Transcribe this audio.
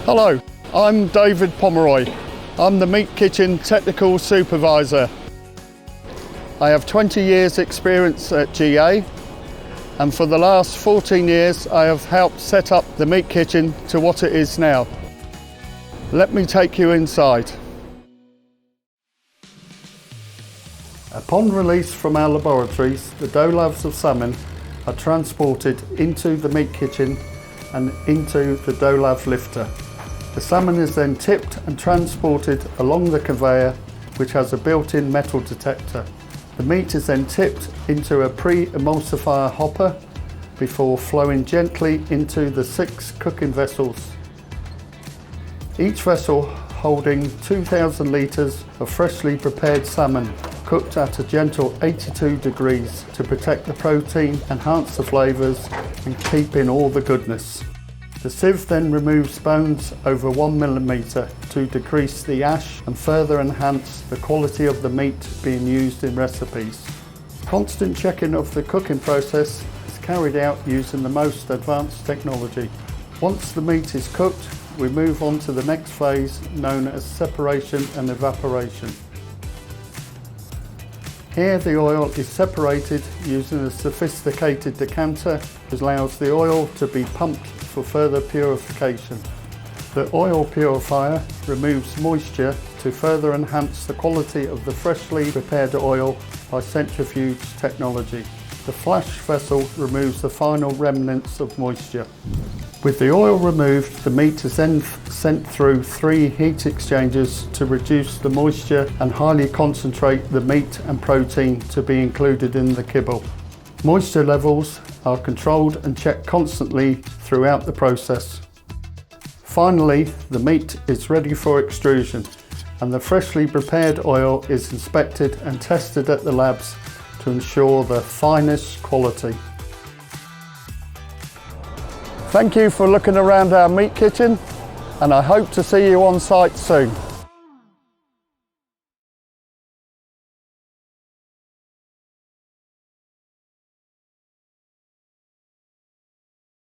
Hello, I'm David Pomeroy. I'm the Meat Kitchen Technical Supervisor. I have 20 years experience at GA, and for the last 14 years I have helped set up the Meat Kitchen to what it is now. Let me take you inside. Upon release from our laboratories, the dough loaves of salmon are transported into the Meat Kitchen and into the dough loaf lifter. The salmon is then tipped and transported along the conveyor, which has a built-in metal detector. The meat is then tipped into a pre-emulsifier hopper before flowing gently into the 6 cooking vessels. Each vessel holding 2,000 litres of freshly prepared salmon, cooked at a gentle 82 degrees to protect the protein, enhance the flavours and keep in all the goodness. The sieve then removes bones over 1 millimetre to decrease the ash and further enhance the quality of the meat being used in recipes. Constant checking of the cooking process is carried out using the most advanced technology. Once the meat is cooked, we move on to the next phase known as separation and evaporation. Here the oil is separated using a sophisticated decanter which allows the oil to be pumped for further purification. The oil purifier removes moisture to further enhance the quality of the freshly prepared oil by centrifuge technology. The flash vessel removes the final remnants of moisture. With the oil removed, the meat is then sent through 3 heat exchangers to reduce the moisture and highly concentrate the meat and protein to be included in the kibble. Moisture levels are controlled and checked constantly throughout the process. Finally, the meat is ready for extrusion, and the freshly prepared oil is inspected and tested at the labs to ensure the finest quality. Thank you for looking around our meat kitchen, and I hope to see you on site soon.